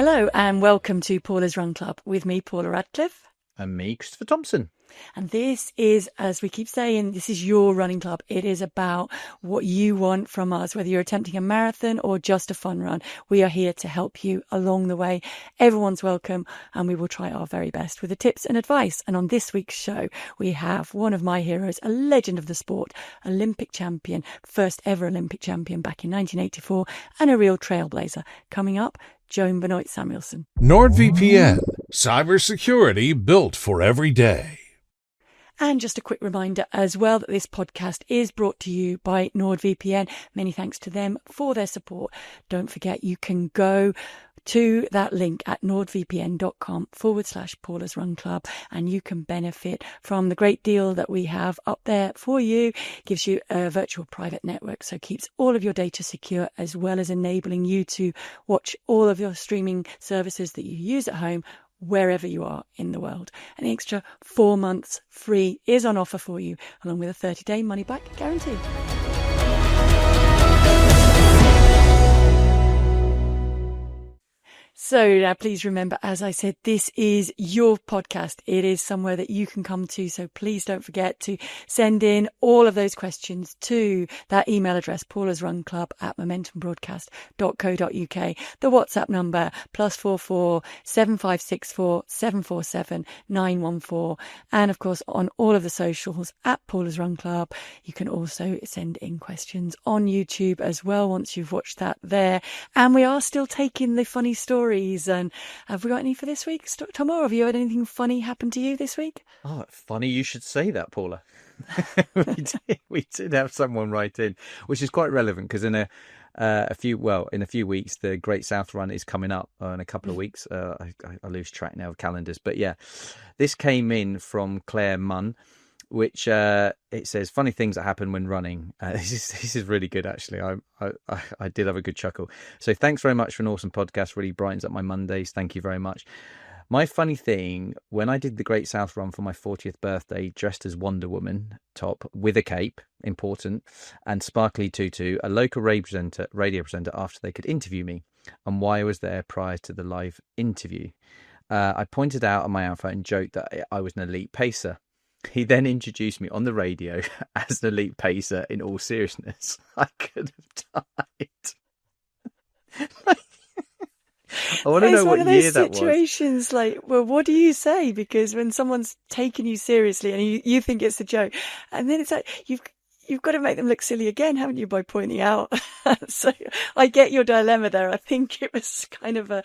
Hello and welcome to Paula's Run Club with me, Paula Radcliffe. And me, Christopher Thompson. And this is, as we keep saying, this is your running club. It is about what you want from us, whether you're attempting a marathon or just a fun run. We are here to help you along the way. Everyone's welcome, and we will try our very best with the tips and advice. And on this week's show, we have one of my heroes, a legend of the sport, Olympic champion, first ever Olympic champion back in 1984, and a real trailblazer. Coming up, Joan Benoit Samuelson. NordVPN, cybersecurity built for every day. And just a quick reminder as well that this podcast is brought to you by NordVPN. Many thanks to them for their support. Don't forget, you can go to that link at nordvpn.com/Paula's Run Club, and you can benefit from the great deal that we have up there for you. Gives you a virtual private network, so keeps all of your data secure, as well as enabling you to watch all of your streaming services that you use at home wherever you are in the world. An extra 4 months free is on offer for you, along with a 30-day money-back guarantee. So now please remember, as I said, this is your podcast. It is somewhere that you can come to. So please don't forget to send in all of those questions to that email address, paulasrunclub@momentumbroadcast.co.uk. The WhatsApp number, +44 7564 747 914. And of course, on all of the socials at Paula's Run Club. You can also send in questions on YouTube as well once you've watched that there. And we are still taking the funny stories. And have we got any for this week? Tomo, have you had anything funny happen to you this week? Oh, funny you should say that, Paula. we did have someone write in, which is quite relevant because in a few weeks the Great South Run is coming up in a couple of weeks. I lose track now of calendars, but yeah, this came in from Claire Munn, which it says funny things that happen when running. This is really good, actually. I did have a good chuckle. So thanks very much for an awesome podcast. Really brightens up my Mondays. Thank you very much. My funny thing, when I did the Great South Run for my 40th birthday, dressed as Wonder Woman top with a cape, important, and sparkly tutu, a local radio presenter after they could interview me and why I was there prior to the live interview. I pointed out on my outfit and joked that I was an elite pacer. He then introduced me on the radio as an elite pacer. In all seriousness, I could have died. I want to know what year that was. Situations like, well, what do you say? Because when someone's taking you seriously and you think it's a joke, and then it's like you've got to make them look silly again, haven't you, by pointing out? So I get your dilemma there. I think it was kind of a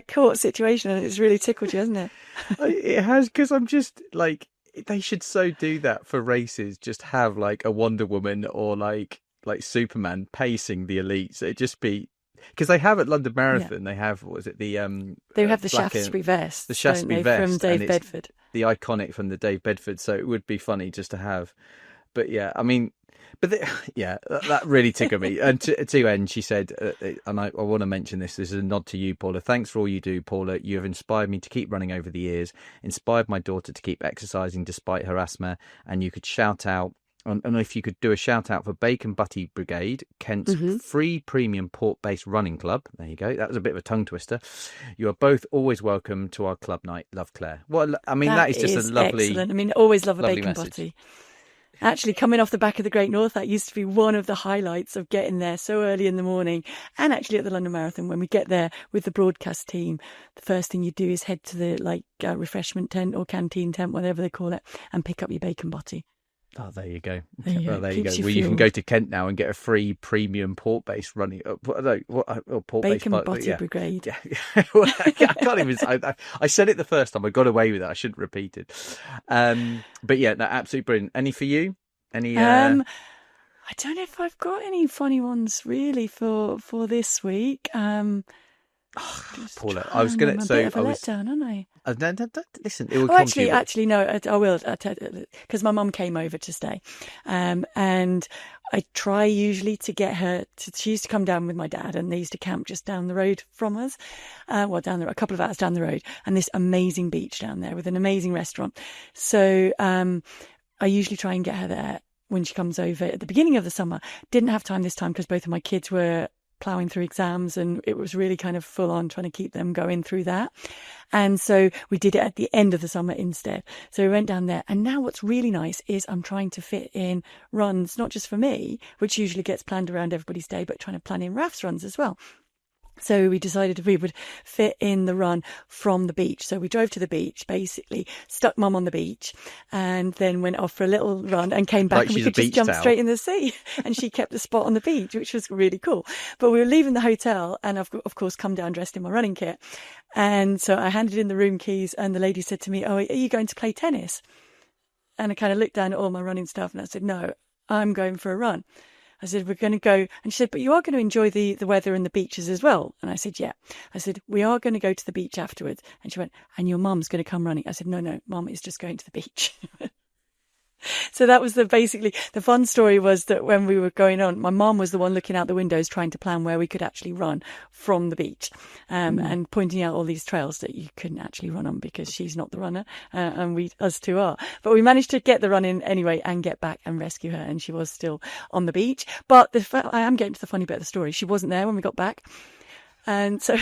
caught situation, and it's really tickled you, hasn't it? It has, because I'm just like, they should so do that for races. Just have like a Wonder Woman or like Superman pacing the elites. It'd just be, because they have at London Marathon. Yeah. They have, what was it, the they have the Shaftesbury vest, the Shaftesbury vest from Dave Bedford, the iconic from the Dave Bedford. So it would be funny just to have. But yeah, I mean, that really tickled me. And to end, she said, and I want to mention this. This is a nod to you, Paula. Thanks for all you do, Paula. You have inspired me to keep running over the years. Inspired my daughter to keep exercising despite her asthma. And you could shout out. And if you could do a shout out for Bacon Butty Brigade, Kent's free premium port-based running club. There you go. That was a bit of a tongue twister. You are both always welcome to our club night. Love, Claire. Well, I mean, that is just a lovely, excellent. I mean, always love a bacon message. Butty. Actually, coming off the back of the Great North, that used to be one of the highlights of getting there so early in the morning. And actually at the London Marathon, when we get there with the broadcast team, the first thing you do is head to the refreshment tent or canteen tent, whatever they call it, and pick up your bacon butty. Oh, there you go. There you go. Well, you can go to Kent now and get a free premium port-based running. Port-based Bacon Butty Brigade. Yeah. I can't even. I said it the first time. I got away with it. I shouldn't repeat it. But yeah, no, absolutely brilliant. Any for you? Any? I don't know if I've got any funny ones really for this week. Paula, I was going to say, I was letdown, aren't I? Listen, it will come to you. Actually, no, I will, because my mum came over to stay, and I try usually to get her to. She used to come down with my dad, and they used to camp just down the road from us, a couple of hours down the road, and this amazing beach down there with an amazing restaurant. So I usually try and get her there when she comes over at the beginning of the summer. Didn't have time this time because both of my kids were ploughing through exams, and it was really kind of full on trying to keep them going through that. And so we did it at the end of the summer instead. So we went down there. And now what's really nice is I'm trying to fit in runs, not just for me, which usually gets planned around everybody's day, but trying to plan in Raf's runs as well. So we decided we would fit in the run from the beach. So we drove to the beach, basically stuck Mum on the beach, and then went off for a little run and came back, Like and we she's a could just beach jump towel. straight in the sea. And she kept the spot on the beach, which was really cool. But we were leaving the hotel, and I've of course come down dressed in my running kit. And so I handed in the room keys, and the lady said to me, "Oh, are you going to play tennis?" And I kind of looked down at all my running stuff, and I said, "No, I'm going for a run." I said, "We're going to go." And she said, "But you are going to enjoy the weather and the beaches as well." And I said, "Yeah." I said, "We are going to go to the beach afterwards." And she went, "And your mum's going to come running?" I said, "No, Mum is just going to the beach." So that was basically the fun story, was that when we were going on, my mum was the one looking out the windows trying to plan where we could actually run from the beach, and pointing out all these trails that you couldn't actually run on because she's not the runner, and us two are. But we managed to get the run in anyway and get back and rescue her, and she was still on the beach. But I am getting to the funny bit of the story. She wasn't there when we got back. And so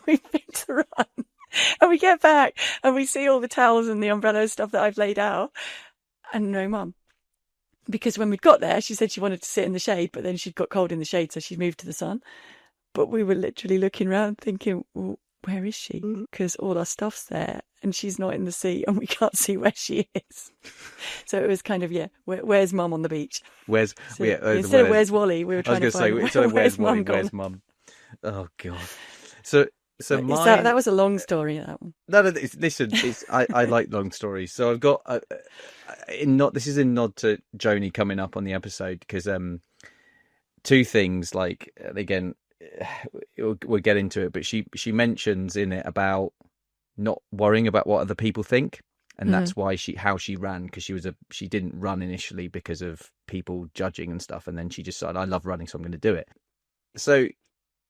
we picked the run, and we get back and we see all the towels and the umbrella stuff that I've laid out. And no Mum. Because when we'd got there, she said she wanted to sit in the shade, but then she'd got cold in the shade, so she'd moved to the sun. But we were literally looking around thinking, well, where is she? Because all our stuff's there, and she's not in the sea, and we can't see where she is. So it was kind of, where's Mum on the beach? Where's So instead of where's Wally, we were trying to find where's Mum Wally, gone. where's Mum? Oh God. So That was a long story, that one. No, listen, I like long stories. So I've got this is in nod to Joni coming up on the episode, because two things, like, again, we'll get into it, but she mentions in it about not worrying about what other people think, and that's why how she ran, because she didn't run initially because of people judging and stuff, and then she just decided, I love running, so I'm going to do it. So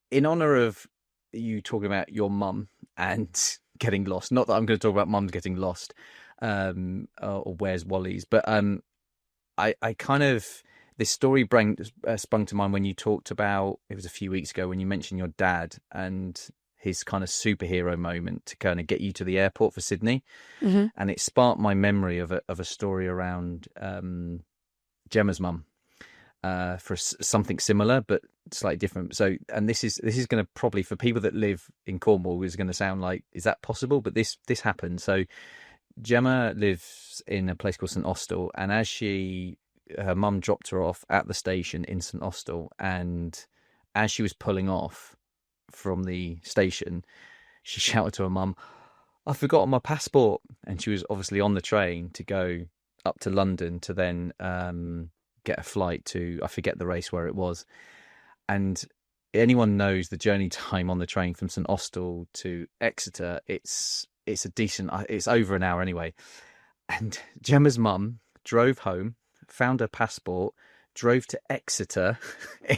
in honor of you talking about your mum and getting lost, not that I'm going to talk about mums getting lost, or where's Wally's, but I kind of, this story sprung to mind when you talked about, it was a few weeks ago, when you mentioned your dad and his kind of superhero moment to kind of get you to the airport for Sydney, and it sparked my memory of a story around Gemma's mum, for something similar but slightly different. So, and this is going to, probably for people that live in Cornwall, is going to sound like, is that possible? But this happened. So Gemma lives in a place called St Austell, and as her mum dropped her off at the station in St Austell, and as she was pulling off from the station, she shouted to her mum, "I've forgotten my passport." And she was obviously on the train to go up to London to then get a flight to, I forget the race where it was. And anyone knows the journey time on the train from St Austell to Exeter, it's over an hour anyway. And Gemma's mum drove home, found her passport, drove to Exeter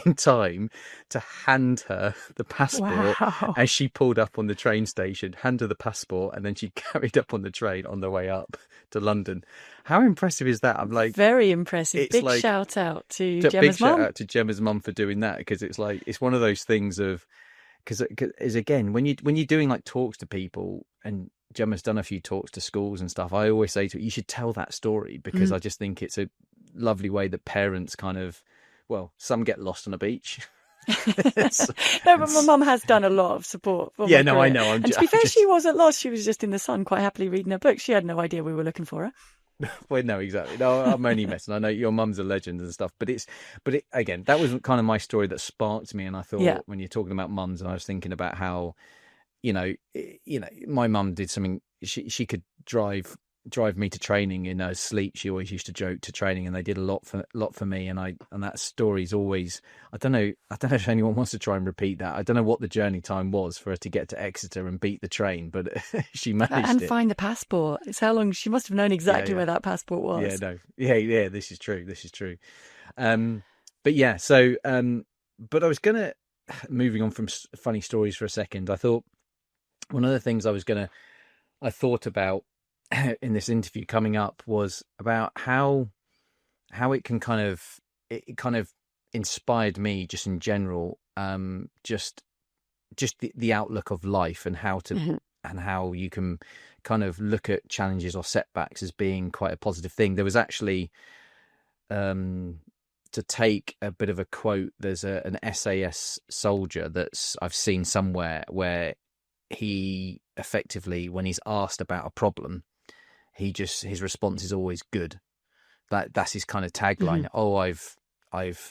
in time to hand her the passport. Wow. As she pulled up on the train station, hand her the passport, and then she carried up on the train on the way up to London. How impressive is that? I'm like, very impressive. Big like, shout out to big Gemma's shout mum. out to Gemma's mum for doing that, because it's like, it's one of those things of, because again, when you're doing like talks to people, and Gemma's done a few talks to schools and stuff, I always say to her, you should tell that story, because I just think it's a lovely way that parents kind of, well, some get lost on a beach. No, but my mum has done a lot of support for my career. I know. And to be fair, she wasn't lost. She was just in the sun, quite happily reading her book. She had no idea we were looking for her. Well, no, exactly. No, I'm only messing. I know your mum's a legend and stuff, but again, that was kind of my story that sparked me. And I thought, when you're talking about mums, and I was thinking about how, my mum did something. She could drive me to training in her sleep. She always used to joke to training, and they did a lot for me. And that story's always, I don't know if anyone wants to try and repeat that. I don't know what the journey time was for her to get to Exeter and beat the train, but she managed and it. find the passport. It's how long she must have known exactly where that passport was. This is true. But yeah, so but I was gonna, moving on from funny stories for a second, I thought one of the things I thought about in this interview coming up was about how it kind of inspired me just in general, just the outlook of life and how to and how you can kind of look at challenges or setbacks as being quite a positive thing. There was actually, to take a bit of a quote, there's an SAS soldier that's I've seen somewhere where he effectively, when he's asked about a problem, his response is always good. That's his kind of tagline. Oh, I've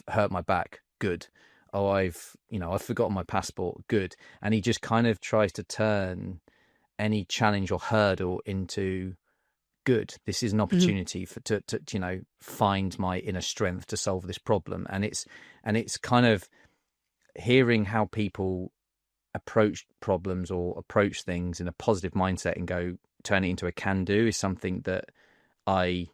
hurt my back. Good. Oh, I've forgotten my passport. Good. And he just kind of tries to turn any challenge or hurdle into good. This is an opportunity to find my inner strength to solve this problem. And it's kind of hearing how people approach problems or approach things in a positive mindset and go turn it into a can do is something that I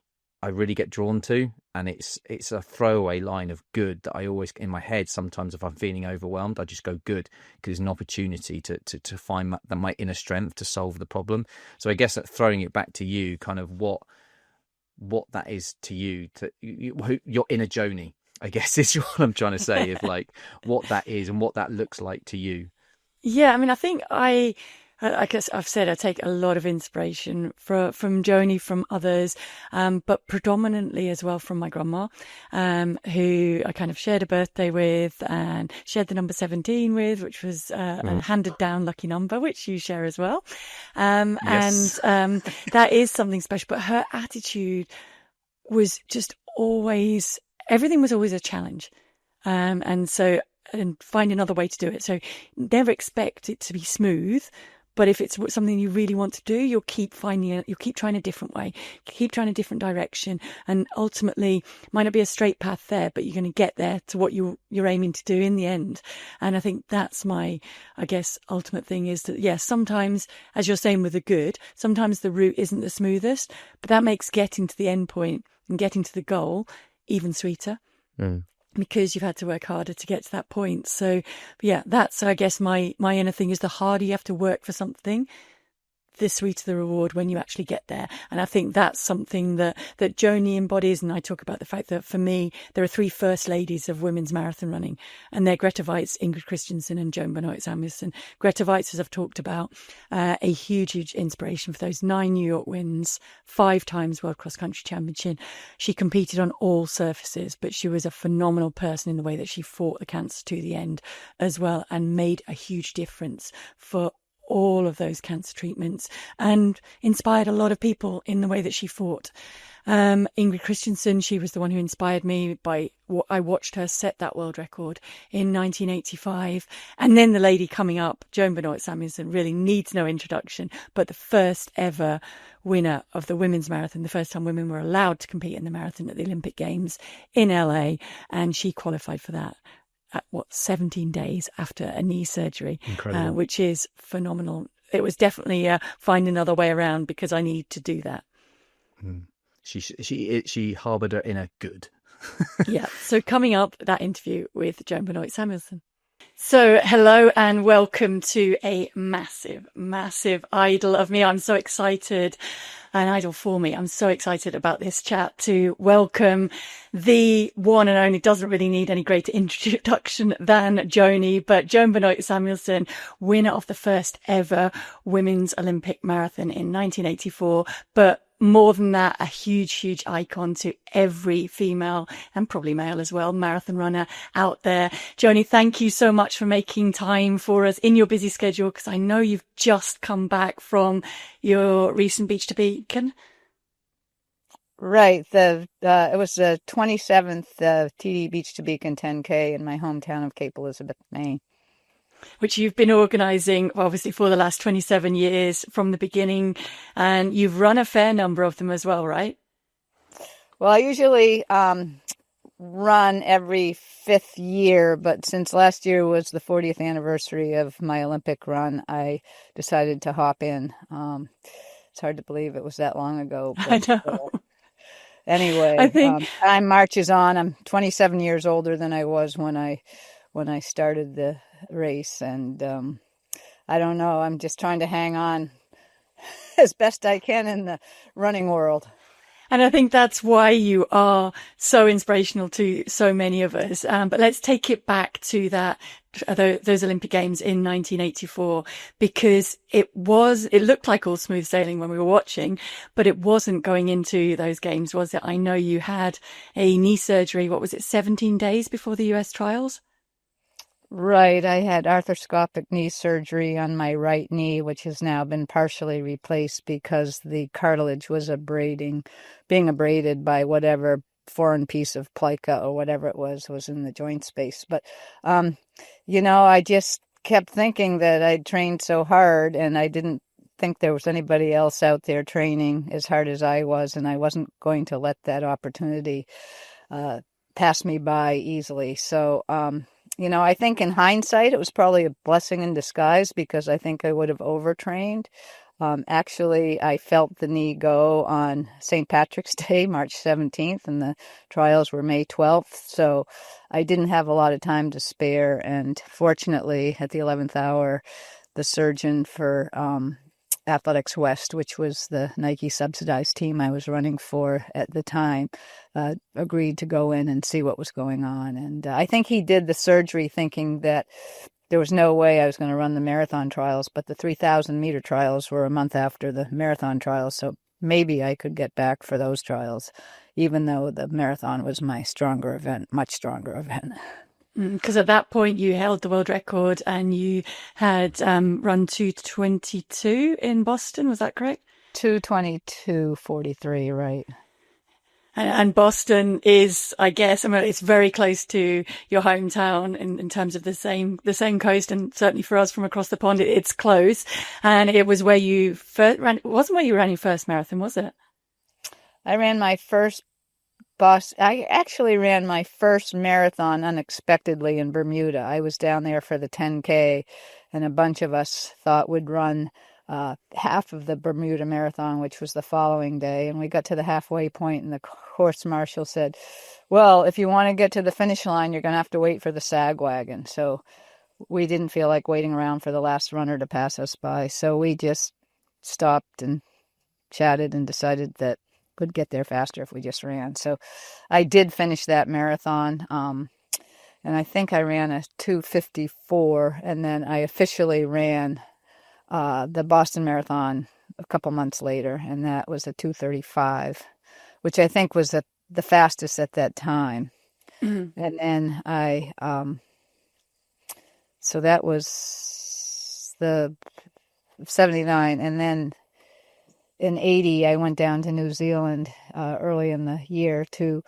really get drawn to. And it's a throwaway line of good that I always, in my head, sometimes if I'm feeling overwhelmed, I just go good, because it's an opportunity to find my inner strength to solve the problem. So I guess that throwing it back to you, kind of what that is to you, your inner Joni, I guess is what I'm trying to say, is like what that is and what that looks like to you. Yeah, I mean, I think I guess I've said I take a lot of inspiration from Joni, from others, but predominantly as well from my grandma, who I kind of shared a birthday with and shared the number 17 with, which was a handed down lucky number, which you share as well. Yes. And that is something special. But her attitude was just always, everything was always a challenge. And find another way to do it. So never expect it to be smooth. But if it's something you really want to do, you'll keep trying a different way, keep trying a different direction. And ultimately, might not be a straight path there, but you're going to get there to what you're aiming to do in the end. And I think that's my, I guess, ultimate thing is that, yes, sometimes, as you're saying with the good, sometimes the route isn't the smoothest, but that makes getting to the end point and getting to the goal even sweeter. Because you've had to work harder to get to that point. So yeah, that's, I guess, my inner thing is the harder you have to work for something, the sweeter the reward when you actually get there. And I think that's something that Joni embodies. And I talk about the fact that for me, there are 3 first ladies of women's marathon running, and they're Greta Weitz, Ingrid Christensen and Joan Benoit Samuelson. Greta Weitz, as I've talked about, a huge inspiration for those 9 New York wins, 5 times World Cross Country Championship. She competed on all surfaces, but she was a phenomenal person in the way that she fought the cancer to the end as well, and made a huge difference for all of those cancer treatments, and inspired a lot of people in the way that she fought. Ingrid Christensen, she was the one who inspired me by what I watched her set that world record in 1985. And then the lady coming up, Joan Benoit Samuelson, really needs no introduction, but the first ever winner of the women's marathon, the first time women were allowed to compete in the marathon at the Olympic Games in LA. And she qualified for that at 17 days after a knee surgery, which is phenomenal. It was definitely find another way around, because I need to do that. She harboured her inner good. Yeah. So coming up, that interview with Joan Benoit Samuelson. So hello and welcome to a massive idol of me. I'm so excited. An idol for me. I'm so excited about this chat to welcome the one and only, doesn't really need any greater introduction than Joni, but Joan Benoit Samuelson, winner of the first ever women's Olympic marathon in 1984. But more than that, a huge icon to every female, and probably male as well, marathon runner out there. Joni, thank you so much for making time for us in your busy schedule, because I know you've just come back from your recent Beach to Beacon. Right. It was the 27th TD Beach to Beacon 10K in my hometown of Cape Elizabeth, Maine. Which you've been organising, obviously, for the last 27 years from the beginning. And you've run a fair number of them as well, right? Well, I usually run every 5th year, but since last year was the 40th anniversary of my Olympic run, I decided to hop in. It's hard to believe it was that long ago. But, I know. Anyway, I think time marches on. I'm 27 years older than I was when I started the race, and I don't know. I'm just trying to hang on as best I can in the running world. And I think that's why you are so inspirational to so many of us. But let's take it back to those Olympic Games in 1984, because it looked like all smooth sailing when we were watching, but it wasn't going into those games, was it? I know you had a knee surgery. What was it, 17 days before the US trials? Right. I had arthroscopic knee surgery on my right knee, which has now been partially replaced because the cartilage was being abraded by whatever foreign piece of plica or whatever it was in the joint space. But, I just kept thinking that I'd trained so hard, and I didn't think there was anybody else out there training as hard as I was, and I wasn't going to let that opportunity pass me by easily. So, I think in hindsight, it was probably a blessing in disguise, because I think I would have overtrained. Actually, I felt the knee go on St. Patrick's Day, March 17th, and the trials were May 12th. So I didn't have a lot of time to spare. And fortunately, at the 11th hour, the surgeon for Athletics West, which was the Nike subsidized team I was running for at the time, agreed to go in and see what was going on. And I think he did the surgery thinking that there was no way I was going to run the marathon trials, but the 3,000 meter trials were a month after the marathon trials, so maybe I could get back for those trials, even though the marathon was my stronger event, much stronger event. Because at that point you held the world record and you had run 2:22 in Boston, was that correct? 2:22:43, right. And Boston is, I guess, it's very close to your hometown in terms of the same coast, and certainly for us from across the pond, it's close. And it was where you first ran. It wasn't where you ran your first marathon, was it? I ran my first I actually ran my first marathon unexpectedly in Bermuda. I was down there for the 10K, and a bunch of us thought we'd run half of the Bermuda Marathon, which was the following day. And we got to the halfway point, and the course marshal said, well, if you want to get to the finish line, you're going to have to wait for the sag wagon. So we didn't feel like waiting around for the last runner to pass us by. So we just stopped and chatted and decided that we'd get there faster if we just ran. So I did finish that marathon. And I think I ran a 2:54, and then I officially ran the Boston Marathon a couple months later, and that was a 2:35, which I think was the fastest at that time. Mm-hmm. And then so that was the 79, and then in 80, I went down to New Zealand early in the year to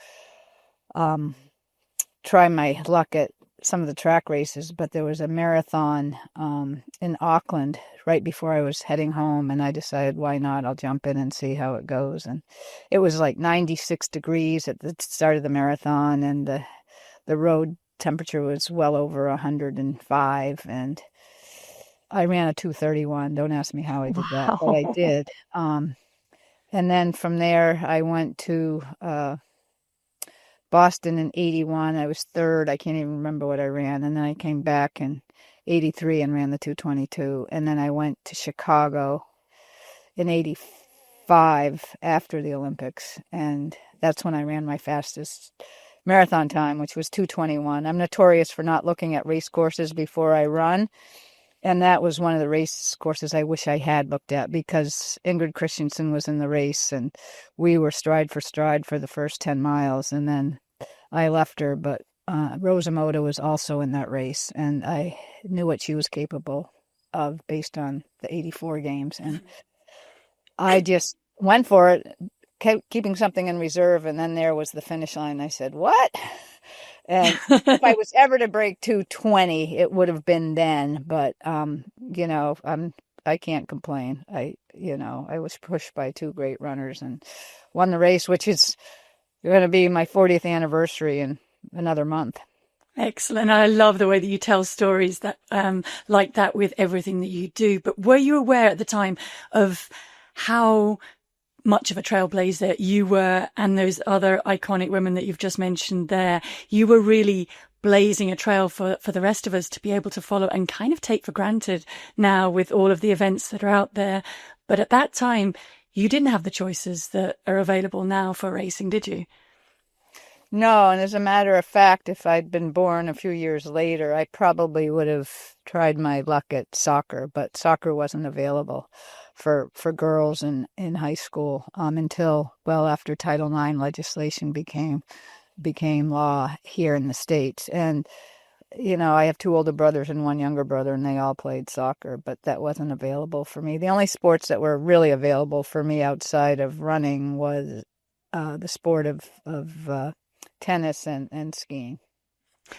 try my luck at some of the track races, but there was a marathon in Auckland right before I was heading home, and I decided, why not? I'll jump in and see how it goes. And it was like 96 degrees at the start of the marathon, and the road temperature was well over 105, and I ran a 2:31. Don't ask me how I did that, but I did. And then from there, I went to Boston in 81. I was third. I can't even remember what I ran. And then I came back in 83 and ran the 2:22. And then I went to Chicago in 85 after the Olympics. And that's when I ran my fastest marathon time, which was 2:21. I'm notorious for not looking at race courses before I run. And that was one of the race courses I wish I had looked at, because Ingrid Christensen was in the race, and we were stride for stride for the first 10 miles. And then I left her, but Rosa Moda was also in that race, and I knew what she was capable of based on the 84 games. And I just went for it, keeping something in reserve. And then there was the finish line. I said, what? And if I was ever to break 2:20, it would have been then. But, I can't complain. I was pushed by two great runners and won the race, which is going to be my 40th anniversary in another month. Excellent. I love the way that you tell stories that like that with everything that you do. But were you aware at the time of how much of a trailblazer you were, and those other iconic women that you've just mentioned there? You were really blazing a trail for the rest of us to be able to follow and kind of take for granted now with all of the events that are out there. But at that time, you didn't have the choices that are available now for racing, did you? No, and as a matter of fact, if I'd been born a few years later, I probably would have tried my luck at soccer, but soccer wasn't available for girls in high school until well after Title IX legislation became law here in the States. And I have two older brothers and one younger brother, and they all played soccer, but that wasn't available for me. The only sports that were really available for me outside of running was the sport of tennis and skiing.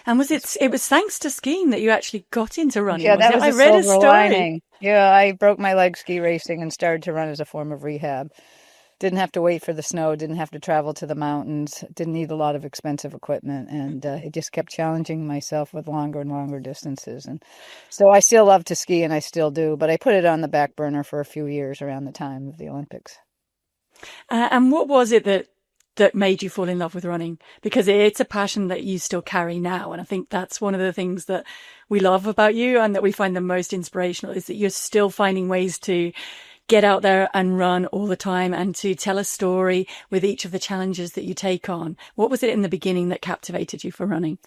And it was thanks to skiing that you actually got into running, Yeah, was that it? was I a read a silver story. lining. Yeah, I broke my leg ski racing and started to run as a form of rehab. Didn't have to wait for the snow, didn't have to travel to the mountains, didn't need a lot of expensive equipment, and it just kept challenging myself with longer and longer distances. And so I still love to ski, and I still do, but I put it on the back burner for a few years around the time of the Olympics. And what was it that made you fall in love with running? Because it's a passion that you still carry now. And I think that's one of the things that we love about you and that we find the most inspirational is that you're still finding ways to get out there and run all the time and to tell a story with each of the challenges that you take on. What was it in the beginning that captivated you for running?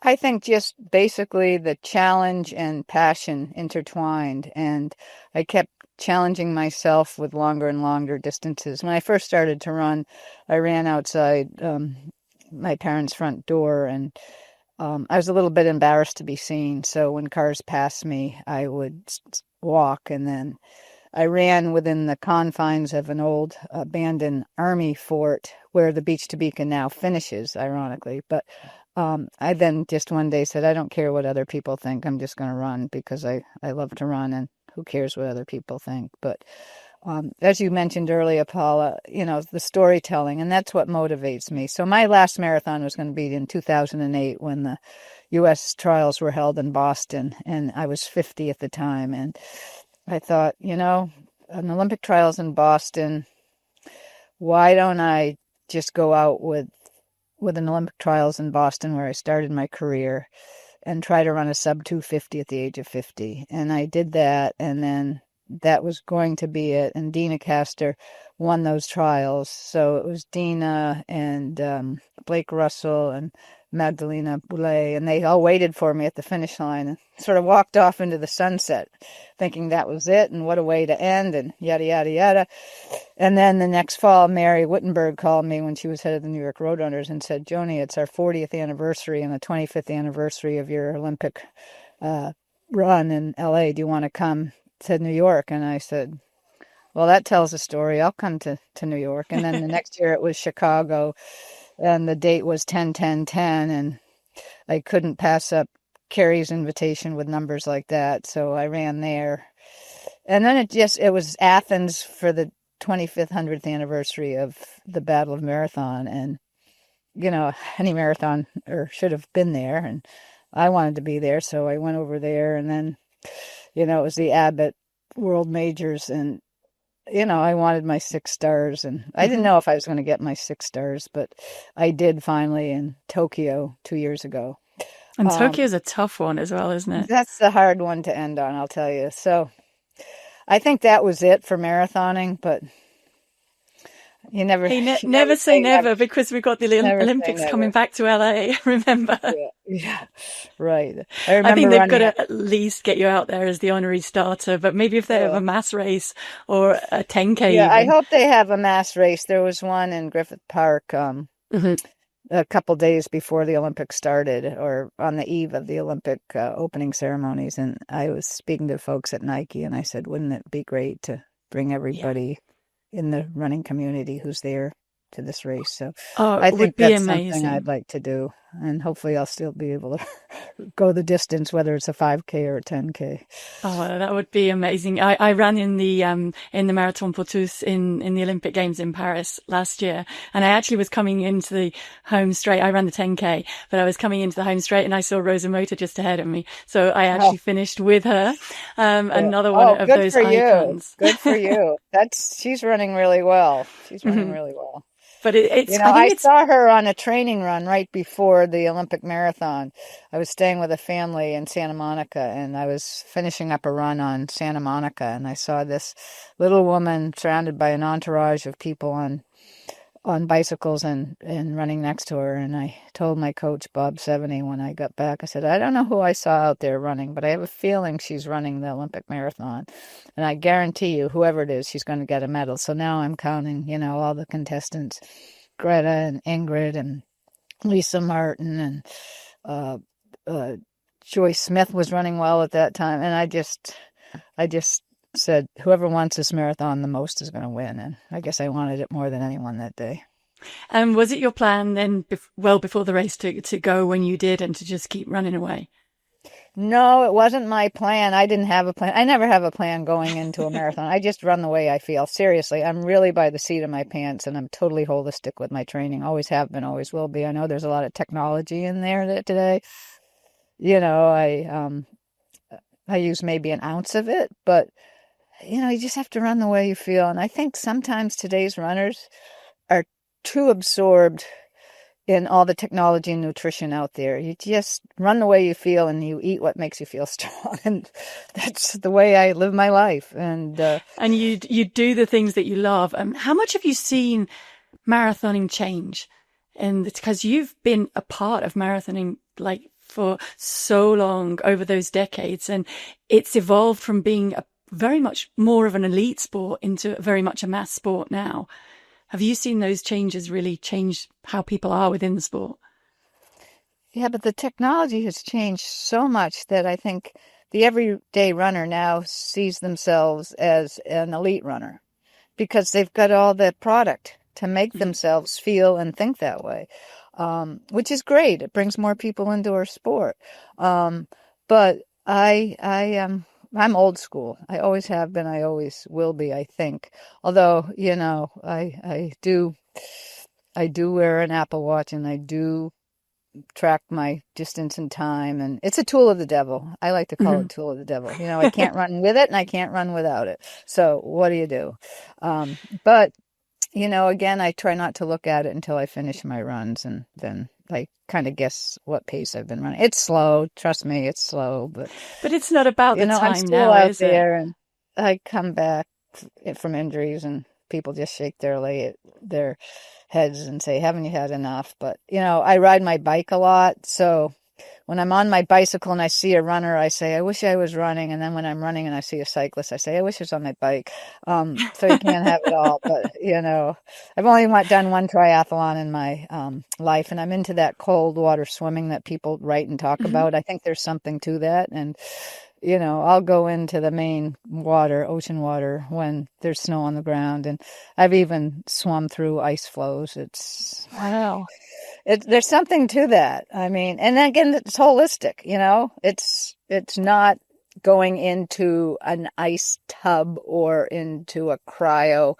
I think just basically the challenge and passion intertwined, and I kept challenging myself with longer and longer distances. When I first started to run, I ran outside my parents' front door, and I was a little bit embarrassed to be seen. So when cars passed me, I would walk, and then I ran within the confines of an old abandoned army fort where the Beach to Beacon now finishes, ironically. But I then just one day said, I don't care what other people think. I'm just going to run because I love to run, and who cares what other people think. But as you mentioned earlier, Paula, the storytelling, and that's what motivates me. So my last marathon was going to be in 2008 when the U.S. trials were held in Boston, and I was 50 at the time. And I thought, an Olympic trials in Boston, why don't I just go out with an Olympic trials in Boston where I started my career and try to run a sub 250 at the age of 50. And I did that, and then that was going to be it. And Dina Castor won those trials. So it was Dina and Blake Russell and Magdalena Boulay, and they all waited for me at the finish line and sort of walked off into the sunset thinking that was it and what a way to end and yada, yada, yada. And then the next fall, Mary Wittenberg called me when she was head of the New York Roadrunners and said, Joni, it's our 40th anniversary and the 25th anniversary of your Olympic run in LA. Do you want to come to New York? And I said, well, that tells a story. I'll come to New York. And then the next year it was Chicago, and the date was 10-10-10, and I couldn't pass up Carrie's invitation with numbers like that, so I ran there. And then it was Athens for the 25th, 100th anniversary of the Battle of Marathon, and any marathon should have been there, and I wanted to be there, so I went over there. And then it was the Abbott World Majors, and I wanted my 6 stars, and I didn't know if I was going to get my 6 stars, but I did finally in Tokyo 2 years ago. And Tokyo's a tough one as well, isn't it? That's the hard one to end on, I'll tell you. So I think that was it for marathoning, but you never, never say never, because we've got the Olympics coming back to LA, remember? Yeah, right. I think they've got to at least get you out there as the honorary starter, but maybe if they have a mass race or a 10K. Yeah, even. I hope they have a mass race. There was one in Griffith Park a couple days before the Olympics started, or on the eve of the Olympic opening ceremonies. And I was speaking to folks at Nike, and I said, wouldn't it be great to bring everybody in the running community who's there to this race? So I think that's something I'd like to do, and hopefully I'll still be able to go the distance, whether it's a 5K or a 10K. Oh, that would be amazing. I ran in the Marathon pour tous in the Olympic Games in Paris last year, and I actually was coming into the home straight. I ran the 10K, but I was coming into the home straight, and I saw Rosa Mota just ahead of me, so I actually finished with her. Another one of those icons. Good for you. She's running really well. She's running really well. But You it's, know, I I think it's, saw her on a training run right before the Olympic marathon. I was staying with a family in Santa Monica, and I was finishing up a run on Santa Monica, and I saw this little woman surrounded by an entourage of people on bicycles and running next to her. And I told my coach, Bob Seveny, when I got back, I said, I don't know who I saw out there running, but I have a feeling she's running the Olympic marathon. And I guarantee you, whoever it is, she's going to get a medal. So now I'm counting, you know, all the contestants, Greta and Ingrid and Lisa Martin and uh, uh, Joyce Smith was running well at that time. And I just said, whoever wants this marathon the most is going to win. And I guess I wanted it more than anyone that day. and was it your plan then, well before the race, to go when you did and to just keep running away? No, it wasn't my plan. I didn't have a plan. I never have a plan going into a marathon. I just run the way I feel. Seriously, I'm really by the seat of my pants, and I'm totally holistic with my training. Always have been, always will be. I know there's a lot of technology in there that today. You know, I use maybe an ounce of it, but you know, you just have to run the way you feel. And I think sometimes today's runners are too absorbed in all the technology and nutrition out there. You just run the way you feel and you eat what makes you feel strong. And that's the way I live my life. And And you do the things that you love. How much have you seen marathoning change? And it's because you've been a part of marathoning like for so long over those decades, and it's evolved from being a very much more of an elite sport into very much a mass sport now. Have you seen those changes really change how people are within the sport? yeah, but the technology has changed so much that I think the everyday runner now sees themselves as an elite runner because they've got all the product to make themselves feel and think that way, which is great. It brings more people into our sport. But I'm old school. I always have been. I always will be, I think. Although, you know, I do wear an Apple Watch and I do track my distance and time, and it's a tool of the devil. I like to call it tool of the devil. You know, I can't run with it and I can't run without it. So what do? But you know, again, I try not to look at it until I finish my runs, and then I kind of guess what pace I've been running. It's slow, trust me, it's slow, but But it's not about you the know, I'm time still now, out is it? there, and I come back from injuries, and people just shake their heads and say, "Haven't you had enough?" But you know, I ride my bike a lot, so when I'm on my bicycle and I see a runner, I say, I wish I was running. And then when I'm running and I see a cyclist, I say, I wish I was on my bike. So you can't have it all. But, you know, I've only done one triathlon in my life, and I'm into that cold water swimming that people write and talk Mhm. about. I think there's something to that. And, you know, I'll go into the main water, ocean water, when there's snow on the ground. And I've even swum through ice flows. Wow. There's something to that. I mean, and again, it's holistic, you know, it's not going into an ice tub or into a cryo,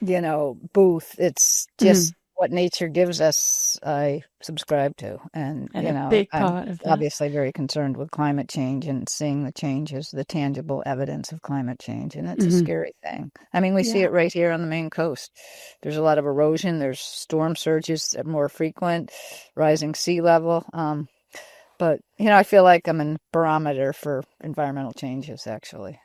you know, booth. It's Mhm. just what nature gives us. I subscribe to. And, And you a know, big I'm part of that. obviously very concerned with climate change and seeing the changes, the tangible evidence of climate change. And it's a Mhm. scary thing. I mean, we see Yeah. it right here on the Maine coast. There's a lot of erosion. There's storm surges that are more frequent, rising sea level. But, you know, I feel like I'm a barometer for environmental changes, actually.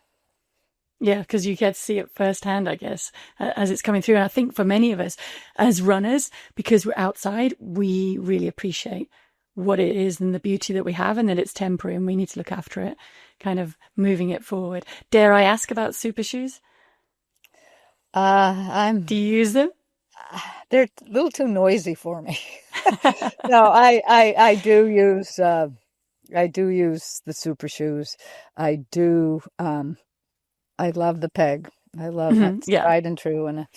Yeah, because you get to see it firsthand, I guess, as it's coming through. And I think for many of us as runners, because we're outside, we really appreciate what it is and the beauty that we have, and that it's temporary and we need to look after it, kind of moving it forward. Dare I ask about super shoes? Do I'm you use them? they're a little too noisy for me. No, I do use the super shoes. I do I love the peg. I love Mhm. it's Yeah. tried and true. And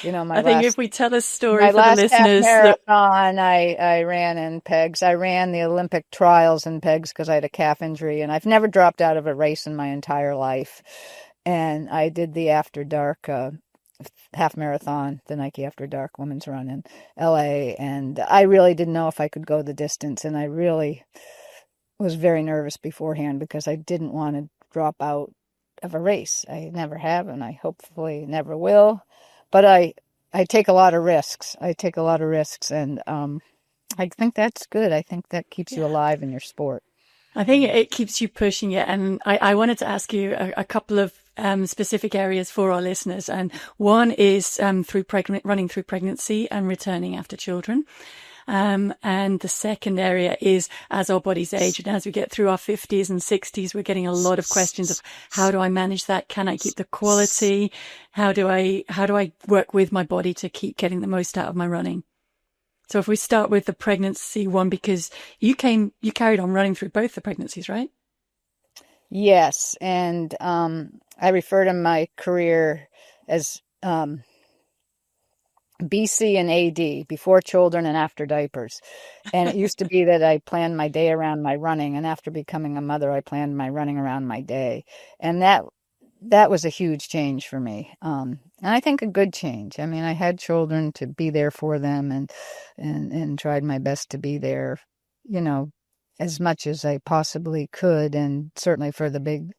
you know, I think if we tell a story my for the last half listeners that, marathon, I ran in pegs. I ran the Olympic trials in pegs because I had a calf injury, and I've never dropped out of a race in my entire life. And I did the After Dark half marathon, the Nike After Dark women's run in LA, and I really didn't know if I could go the distance, and I really was very nervous beforehand because I didn't want to drop out of a race. I never have, and I hopefully never will. But I take a lot of risks. And I think that's good. I think that keeps you Yeah. alive in your sport. I think it keeps you pushing it. And I wanted to ask you a couple of specific areas for our listeners. And one is running through pregnancy and returning after children. And the second area is as our bodies age and as we get through our 50s and 60s, we're getting a lot of questions of how do I manage that? Can I keep the quality? How do I work with my body to keep getting the most out of my running? So if we start with the pregnancy one, because you carried on running through both the pregnancies, right? Yes. And I refer to my career as BC and AD, before children and after diapers. And it used to be that I planned my day around my running. And after becoming a mother, I planned my running around my day. And that was a huge change for me. And I think a good change. I mean, I had children to be there for them and tried my best to be there, you know, as much as I possibly could. And certainly for the big,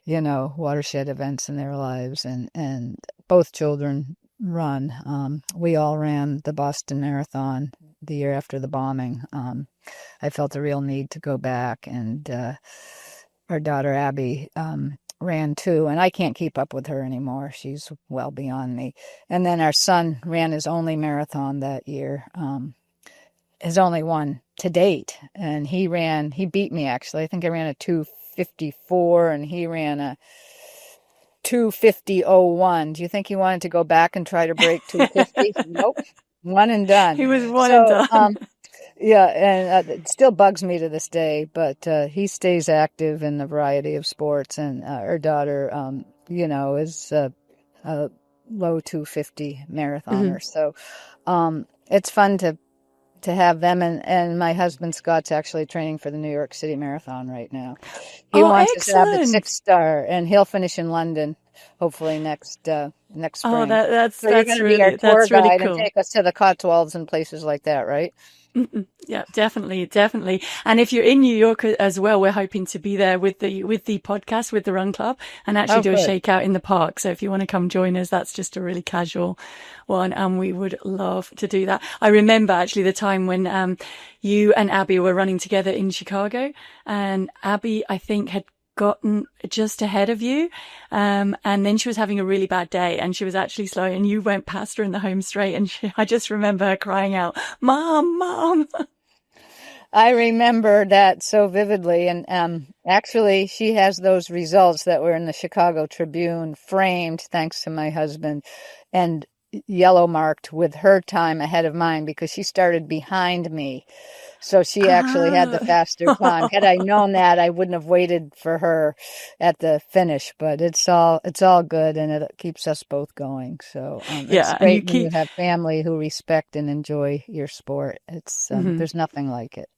watershed events in their lives. And both children run. We all ran the Boston Marathon the year after the bombing. I felt a real need to go back, and our daughter Abby ran too, and I can't keep up with her anymore. She's well beyond me. And then our son ran his only marathon that year, his only one to date, and he beat me actually. I think I ran a 2:54, and he ran a 2:50:01. Do you think he wanted to go back and try to break 2:50? Nope. One and done. He was one and So, done. yeah, and it still bugs me to this day, but he stays active in a variety of sports, and our daughter, is a low 2:50 marathoner. So, it's fun to have them, and my husband Scott's actually training for the New York City Marathon right now. He Oh, wants us to have the excellent. 6-star, and he'll finish in London, hopefully next Oh, spring. that's So you're going that's to be our really tour that's really guide and cool. take us to the Cotswolds and places like that, right? Yeah, definitely, definitely. And if you're in New York as well, we're hoping to be there with the podcast, with the Run Club, and actually Oh, do a good. shakeout in the park. So if you want to come join us, that's just a really casual one, and we would love to do that. I remember actually the time when you and Abby were running together in Chicago, and Abby, I think, had gotten just ahead of you. And then she was having a really bad day and she was actually slow, and you went past her in the home straight, and I just remember her crying out, "Mom, Mom." I remember that so vividly. And actually, she has those results that were in the Chicago Tribune framed, thanks to my husband, and yellow marked with her time ahead of mine because she started behind me. So she actually had the faster time. Had I known that, I wouldn't have waited for her at the finish. But it's all good, and it keeps us both going. So it's Yeah, and you great when you keep. have family who respect and enjoy your sport. It's there's nothing like it.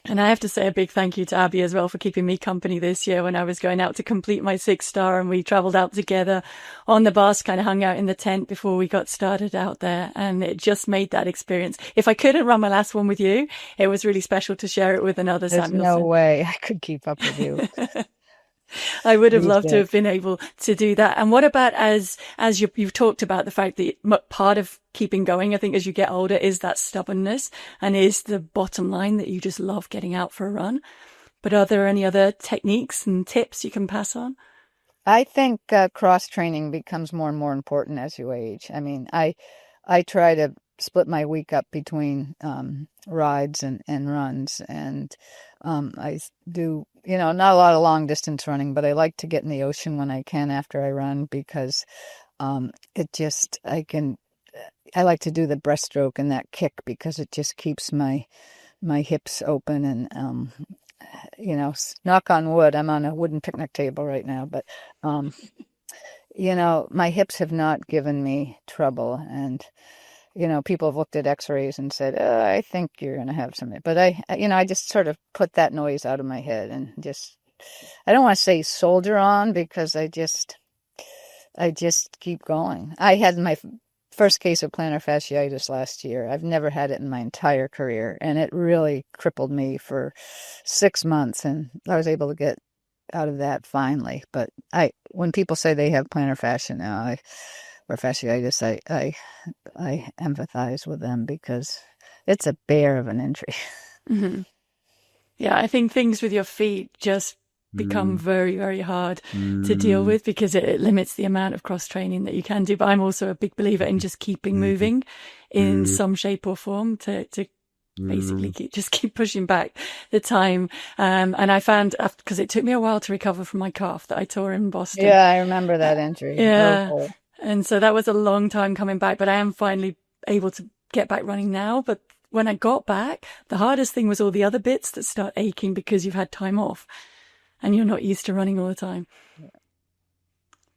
And I have to say a big thank you to Abby as well for keeping me company this year when I was going out to complete my 6-star, and we travelled out together on the bus, kind of hung out in the tent before we got started out there. And it just made that experience. If I couldn't run my last one with you, it was really special to share it with another There's no Samuelson. way I could keep up with you I would have these loved to days. have been able to do that. And what about as you've talked about the fact that part of keeping going, I think, as you get older, is that stubbornness and is the bottom line that you just love getting out for a run. But are there any other techniques and tips you can pass on? I think cross training becomes more and more important as you age. I mean, I try to split my week up between rides and runs, and I do, not a lot of long distance running, but I like to get in the ocean when I can after I run because it just I like to do the breaststroke and that kick because it just keeps my hips open, and knock on wood, I'm on a wooden picnic table right now, but my hips have not given me trouble. And people have looked at x-rays and said, I think you're going to have something, but I just sort of put that noise out of my head and just, I don't want to say soldier on because I just keep going. I had my first case of plantar fasciitis last year. I've never had it in my entire career, and it really crippled me for 6 months, and I was able to get out of that finally. But when people say they have plantar fascia now, or fasciitis, I empathize with them because it's a bear of an injury. Hmm. Yeah, I think things with your feet just become very, very hard to deal with because it limits the amount of cross training that you can do. But I'm also a big believer in just keeping moving in some shape or form to basically keep pushing back the time. And I found, because it took me a while to recover from my calf that I tore in Boston. Yeah, I remember that injury. Yeah. Oh, boy. And so that was a long time coming back, but I am finally able to get back running now. But when I got back, the hardest thing was all the other bits that start aching because you've had time off and you're not used to running all the time.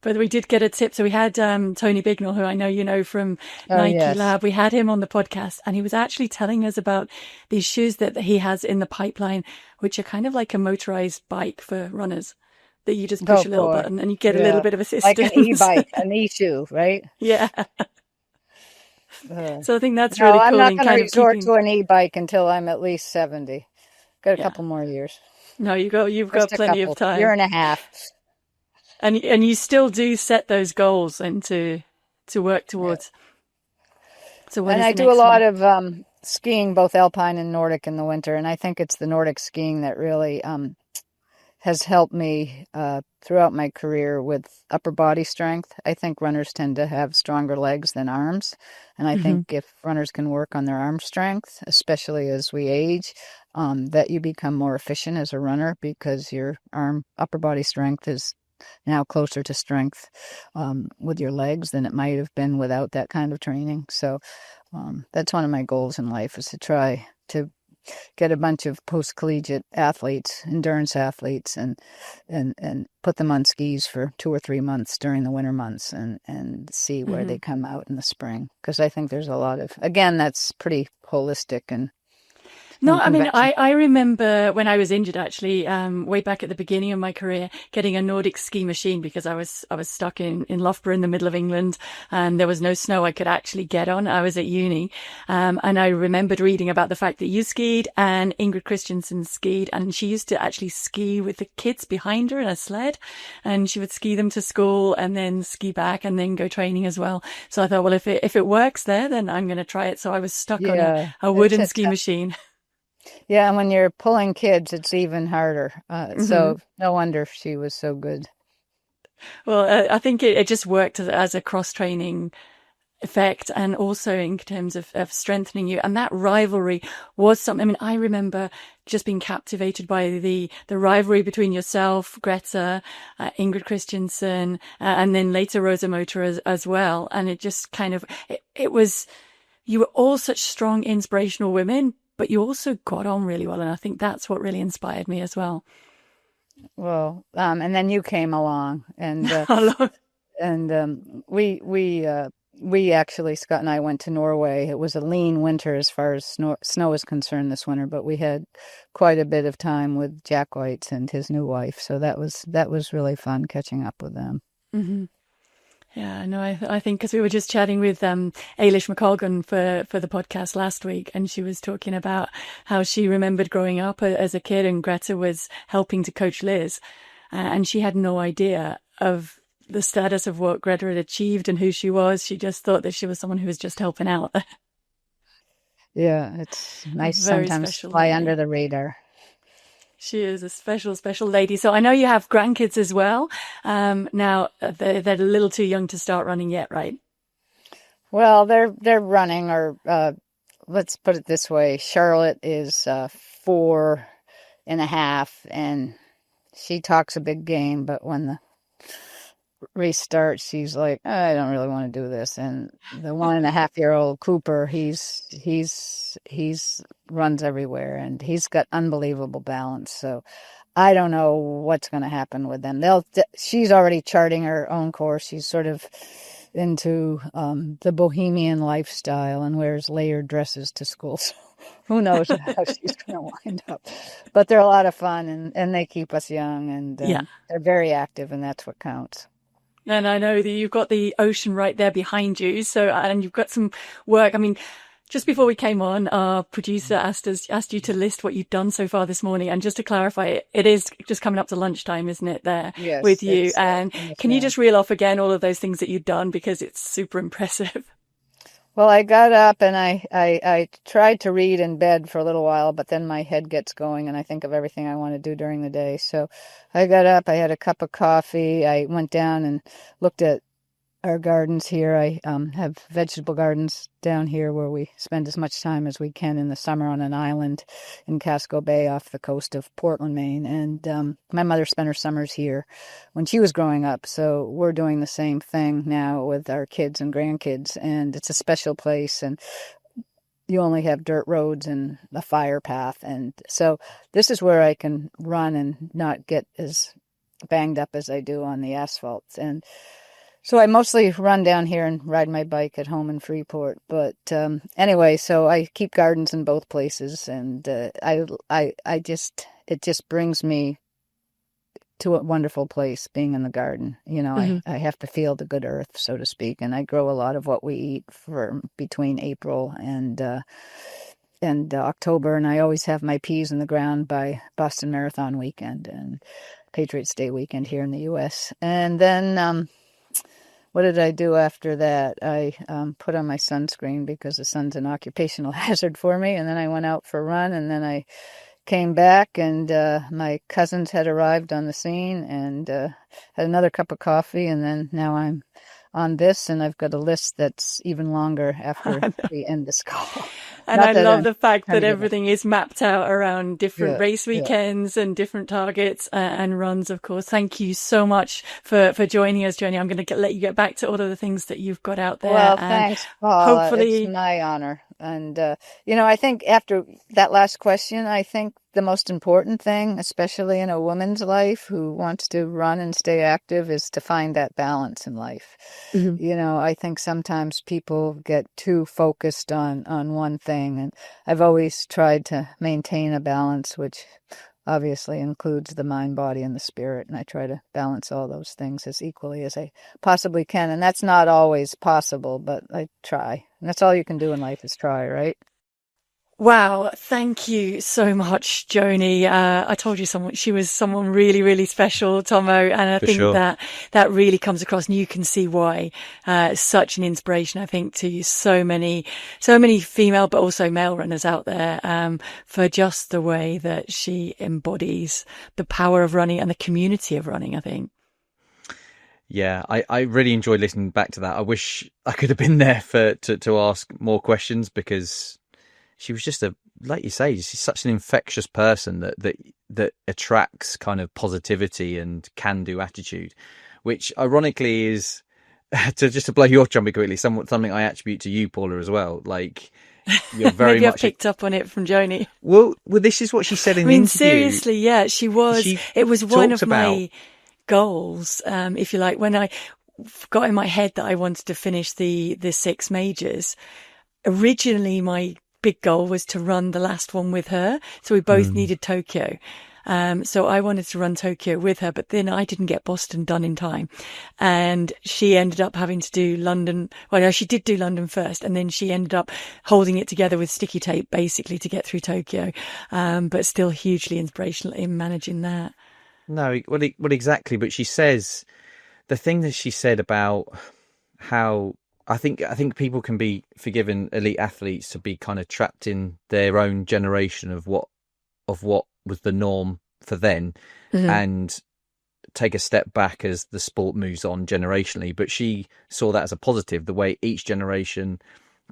But we did get a tip. So we had Tony Bignell, who I know you know from Nike yes. Lab. We had him on the podcast and he was actually telling us about these shoes that he has in the pipeline, which are kind of like a motorized bike for runners that you just push a little button and you get a little bit of assistance. Like an e-bike, an e-shoe, right? Yeah. So I think that's really cool. I'm not going to resort to an e-bike until I'm at least 70. Got a couple more years. No, you've got plenty of time. Year and a half. And you still do set those goals and to work towards. Yeah. So I do a lot of skiing, both alpine and Nordic in the winter, and I think it's the Nordic skiing that really has helped me throughout my career with upper body strength. I think runners tend to have stronger legs than arms. And I think if runners can work on their arm strength, especially as we age, that you become more efficient as a runner because your upper body strength is now closer to strength with your legs than it might have been without that kind of training. So that's one of my goals in life, is to try to get a bunch of post-collegiate athletes, endurance athletes, and put them on skis for 2 or 3 months during the winter months and see where they come out in the spring. Because I think there's a lot of, again, that's pretty holistic and no, I mean, I remember when I was injured, actually, way back at the beginning of my career, getting a Nordic ski machine because I was stuck in Loughborough in the middle of England and there was no snow I could actually get on. I was at uni. And I remembered reading about the fact that you skied and Ingrid Christensen skied, and she used to actually ski with the kids behind her in a sled, and she would ski them to school and then ski back and then go training as well. So I thought, well, if it works there, then I'm going to try it. So I was stuck on a wooden ski machine. Yeah, and when you're pulling kids, it's even harder. So no wonder she was so good. Well, I think it just worked as a cross-training effect, and also in terms of strengthening you. And that rivalry was something. I mean, I remember just being captivated by the rivalry between yourself, Greta, Ingrid Christensen, and then later Rosa Motor as well. And it just kind of, it was, you were all such strong, inspirational women, but you also got on really well. And I think that's what really inspired me as well. Well, and then you came along, and we actually, Scott and I went to Norway. It was a lean winter as far as snow is concerned this winter, but we had quite a bit of time with Jack Whites and his new wife. So that was really fun catching up with them. Mm-hmm. Yeah, no, I think because we were just chatting with Ailish McColgan for the podcast last week, and she was talking about how she remembered growing up as a kid, and Greta was helping to coach Liz, and she had no idea of the status of what Greta had achieved and who she was. She just thought that she was someone who was just helping out. Yeah, it's nice sometimes to fly under the radar. She is a special, special lady. So I know you have grandkids as well. Now they're a little too young to start running yet, right? Well, they're running, or let's put it this way: Charlotte is 4.5, and she talks a big game, but when the race starts, she's like, I don't really want to do this. And the 1.5-year-old Cooper, he's runs everywhere, and he's got unbelievable balance. So I don't know what's going to happen with them. She's already charting her own course. She's sort of into the bohemian lifestyle and wears layered dresses to school. So who knows how she's going to wind up. But they're a lot of fun, and they keep us young, and they're very active, and that's what counts. And I know that you've got the ocean right there behind you. So, and you've got some work. I mean, Just before we came on, our producer asked you to list what you've done so far this morning. And just to clarify, it is just coming up to lunchtime, isn't it, there Yes, with you? it's And almost can you now. just reel off again all of those things that you've done, because it's super impressive? Well, I got up and I tried to read in bed for a little while, but then my head gets going and I think of everything I want to do during the day. So I got up, I had a cup of coffee, I went down and looked at our gardens here. I have vegetable gardens down here where we spend as much time as we can in the summer on an island in Casco Bay off the coast of Portland, Maine. And my mother spent her summers here when she was growing up. So we're doing the same thing now with our kids and grandkids. And it's a special place. And you only have dirt roads and a fire path. And so this is where I can run and not get as banged up as I do on the asphalt. And so I mostly run down here and ride my bike at home in Freeport. But anyway, so I keep gardens in both places, and it just brings me to a wonderful place being in the garden. You know, I have to feel the good earth, so to speak, and I grow a lot of what we eat for between April and October, and I always have my peas in the ground by Boston Marathon weekend and Patriots Day weekend here in the U.S. And then what did I do after that? I put on my sunscreen because the sun's an occupational hazard for me. And then I went out for a run, and then I came back, and my cousins had arrived on the scene, and had another cup of coffee. And then now I'm on this, and I've got a list that's even longer after we end this call. And I love the fact that everything is mapped out around different race weekends and different targets and runs, of course. Thank you so much for joining us, Joni. I'm going to let you get back to all of the things that you've got out there. Well, and thanks, Paula. hopefully... It's my honor. And, I think after that last question, I think the most important thing, especially in a woman's life who wants to run and stay active, is to find that balance in life. I think sometimes people get too focused on one thing, and I've always tried to maintain a balance, which obviously includes the mind, body, and the spirit, and I try to balance all those things as equally as I possibly can, and that's not always possible, but I try, and that's all you can do in life is try, right? Wow, thank you so much, Joni. I told you she was someone really, really special, Tomo, and I think that really comes across, and you can see why. Such an inspiration, I think, to so many female, but also male runners out there, for just the way that she embodies the power of running and the community of running, I think. Yeah, I really enjoyed listening back to that. I wish I could have been there to ask more questions, because she was just like you say, she's such an infectious person that attracts kind of positivity and can-do attitude, which ironically is to blow your trumpet quickly, something I attribute to you, Paula, as well. Like, you're very Maybe much I've picked up on it from Joni. Well, this is what she said in the interview. Seriously, yeah, she was. It was one of my goals, if you like, when I got in my head that I wanted to finish the 6 majors. Originally, my big goal was to run the last one with her. So we both needed Tokyo. So I wanted to run Tokyo with her, but then I didn't get Boston done in time. And she ended up having to do London. Well, no, she did do London first, and then she ended up holding it together with sticky tape, basically, to get through Tokyo. But still hugely inspirational in managing that. No, well, exactly. But she says, the thing that she said about how, I think people can be forgiven, elite athletes, to be kind of trapped in their own generation of what was the norm for then, and take a step back as the sport moves on generationally. But she saw that as a positive, the way each generation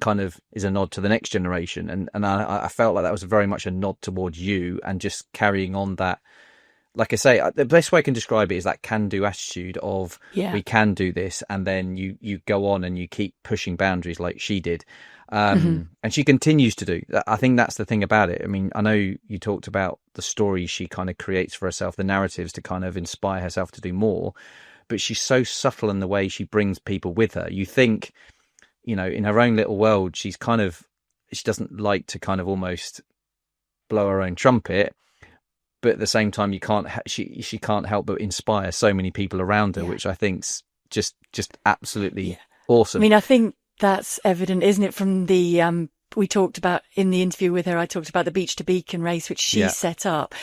kind of is a nod to the next generation, and I felt like that was very much a nod towards you, and just carrying on that. Like I say, the best way I can describe it is that can-do attitude of, we can do this, and then you go on and you keep pushing boundaries like she did. And she continues to do. I think that's the thing about it. I mean, I know you talked about the stories she kind of creates for herself, the narratives to kind of inspire herself to do more, but she's so subtle in the way she brings people with her. You think, in her own little world, she doesn't like to kind of almost blow her own trumpet, but at the same time, she can't help but inspire so many people around her, which I think's just absolutely awesome. I mean, I think that's evident, isn't it, from the we talked about in the interview with her, I talked about the Beach to Beacon race, which she set up,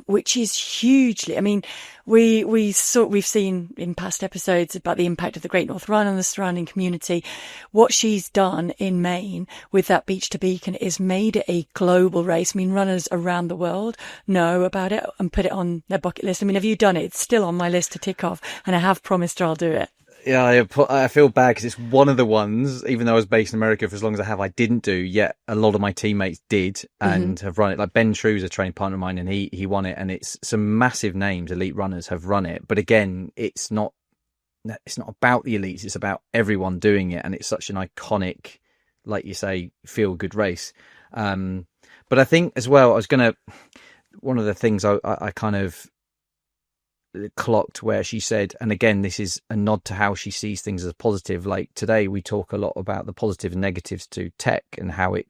which is hugely, I mean, we've seen in past episodes about the impact of the Great North Run on the surrounding community. What she's done in Maine with that Beach to Beacon is made it a global race. I mean, runners around the world know about it and put it on their bucket list. I mean, have you done it? It's still on my list to tick off, and I have promised her I'll do it. Yeah, I feel bad because it's one of the ones, even though I was based in America for as long as I have, I didn't do, yet a lot of my teammates did and have run it. Like Ben True's a training partner of mine, and he won it, and it's some massive names, elite runners have run it. But again, it's not about the elites, it's about everyone doing it, and it's such an iconic, like you say, feel good race. But I think as well, one of the things I kind of clocked where she said, and again, this is a nod to how she sees things as positive. Like today, we talk a lot about the positive and negatives to tech and how it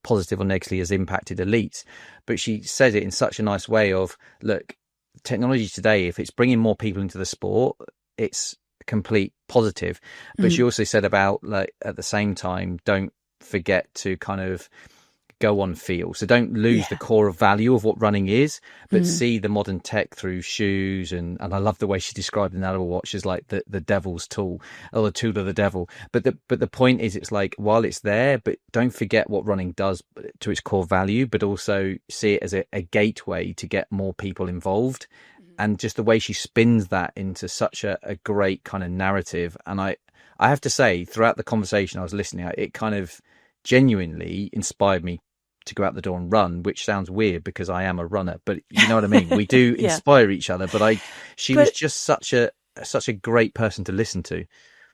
positive or negatively has impacted elites. But she said it in such a nice way of, look, technology today, if it's bringing more people into the sport, it's a complete positive. But she also said about, like, at the same time, don't forget to kind of go on feel. So don't lose the core of value of what running is, but see the modern tech through shoes. And I love the way she described an Apple Watch as like the devil's tool, or the tool of the devil. But the point is, it's like, while it's there, but don't forget what running does to its core value, but also see it as a gateway to get more people involved. And just the way she spins that into such a great kind of narrative. And I have to say, throughout the conversation I was listening, it kind of genuinely inspired me to go out the door and run, which sounds weird because I am a runner, but you know what I mean? We do inspire each other, but she was just such a great person to listen to.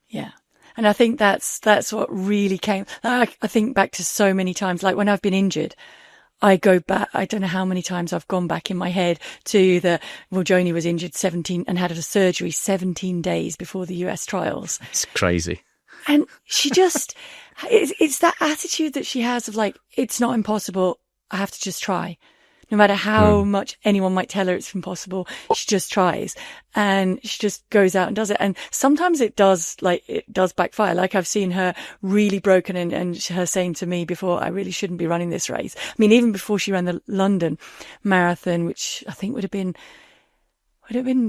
Yeah. And I think that's what really came. I think back to so many times, like when I've been injured, I go back, I don't know how many times I've gone back in my head to Joni was injured 17 and had a surgery 17 days before the US trials. It's crazy. And she just, it's that attitude that she has of like, it's not impossible. I have to just try. No matter how much anyone might tell her it's impossible, she just tries, and she just goes out and does it. And sometimes it does backfire. Like I've seen her really broken and her saying to me before, I really shouldn't be running this race. I mean, even before she ran the London Marathon, which I think would have been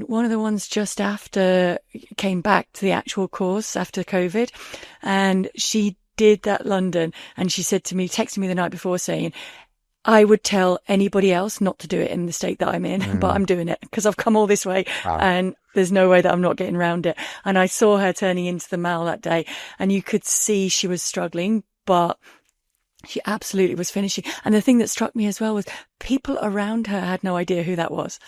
one of the ones just after came back to the actual course after COVID. And she did that London, and she said to me, texted me the night before saying, I would tell anybody else not to do it in the state that I'm in, but I'm doing it because I've come all this way and there's no way that I'm not getting around it. And I saw her turning into the mile that day, and you could see she was struggling, but she absolutely was finishing. And the thing that struck me as well was people around her had no idea who that was.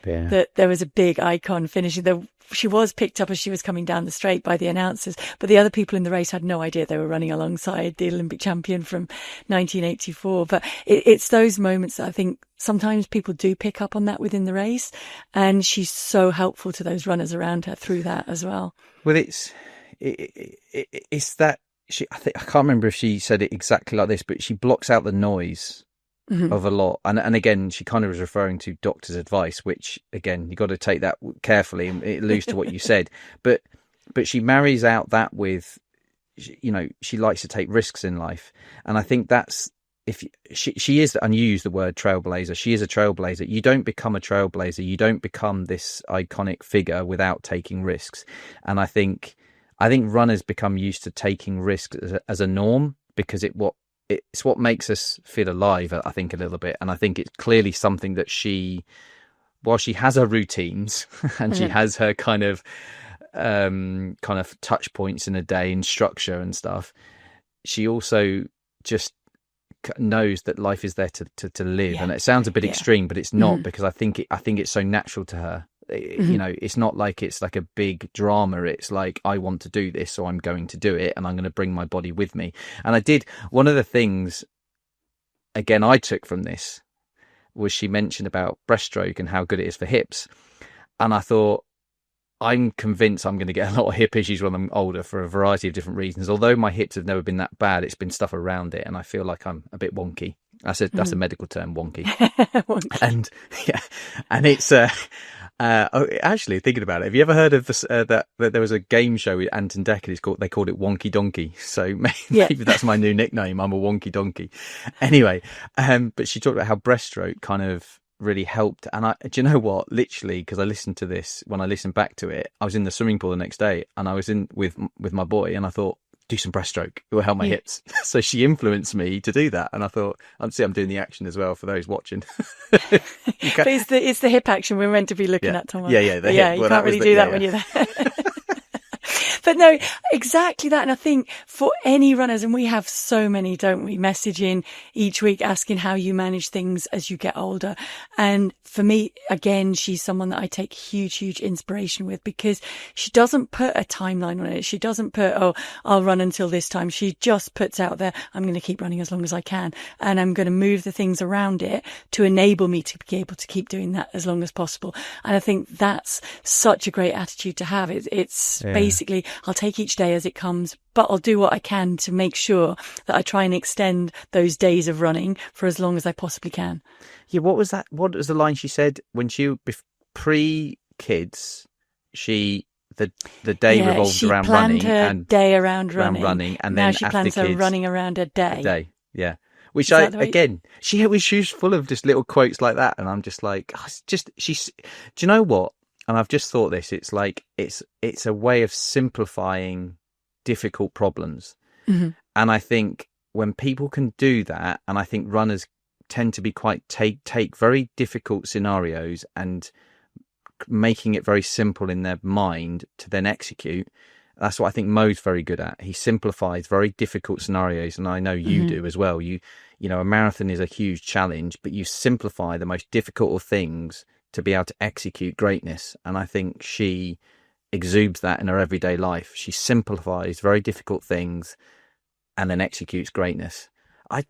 Yeah. That there was a big icon finishing. She was picked up as she was coming down the straight by the announcers, but the other people in the race had no idea they were running alongside the Olympic champion from 1984. But it's those moments that I think sometimes people do pick up on that within the race, and she's so helpful to those runners around her through that as well. Well, it's that I can't remember if she said it exactly like this, but she blocks out the noise of a lot, and again, she kind of was referring to doctor's advice, which again, you got to take that carefully, and it alludes to what you said, but she marries out that with, you know, she likes to take risks in life, and I think that's, if she is, and you use the word trailblazer, she is a trailblazer. You don't become a trailblazer, you don't become this iconic figure without taking risks. And I think runners become used to taking risks as a norm, because it's what makes us feel alive, I think, a little bit. And I think it's clearly something that while she has her routines and she has her kind of touch points in a day and structure and stuff, she also just knows that life is there to live. And it sounds a bit extreme, but it's not, because I think it's so natural to her. You know, it's not like it's like a big drama. It's like, I want to do this, so I'm going to do it, and I'm going to bring my body with me. And I did. One of the things, again, I took from this was she mentioned about breaststroke and how good it is for hips. And I thought, I'm convinced I'm going to get a lot of hip issues when I'm older for a variety of different reasons. Although my hips have never been that bad, it's been stuff around it, and I feel like I'm a bit wonky. That's a medical term, wonky. Wonky. And it's Actually, thinking about it, have you ever heard of this, that there was a game show with Anton Decker? They called it Wonky Donkey. So maybe that's my new nickname. I'm a Wonky Donkey. Anyway, but she talked about how breaststroke kind of really helped. And do you know what? Literally, because I listened to this, when I listened back to it, I was in the swimming pool the next day, and I was in with my boy, and I thought, do some breaststroke, it will help my hips. So she influenced me to do that, and I thought, I'm doing the action as well for those watching. But it's the hip action we're meant to be looking at, Thomas. Yeah, you can't really do that when you're there. But no, exactly that. And I think for any runners, and we have so many, don't we, messaging each week asking how you manage things as you get older. And for me, again, she's someone that I take huge inspiration with, because she doesn't put a timeline on it. She doesn't put, oh, I'll run until this time. She just puts out there, I'm going to keep running as long as I can. And I'm going to move the things around it to enable me to be able to keep doing that as long as possible. And I think that's such a great attitude to have. It's basically, I'll take each day as it comes, but I'll do what I can to make sure that I try and extend those days of running for as long as I possibly can. Yeah, what was that? What was the line she said when she pre-kids? The day revolved around running, and day around running, and now then she after plans her kids, running around a day. Yeah. Which she was full of just little quotes like that, and I'm just like, do you know what? And I've just thought this. It's like it's a way of simplifying difficult problems, and I think when people can do that, and I think runners tend to be quite take very difficult scenarios and making it very simple in their mind to then execute. That's what I think Mo's very good at. He simplifies very difficult scenarios, and I know you do as well. You know, a marathon is a huge challenge, but you simplify the most difficult of things to be able to execute greatness. And I think she exudes that in her everyday life. She simplifies very difficult things and then executes greatness. Can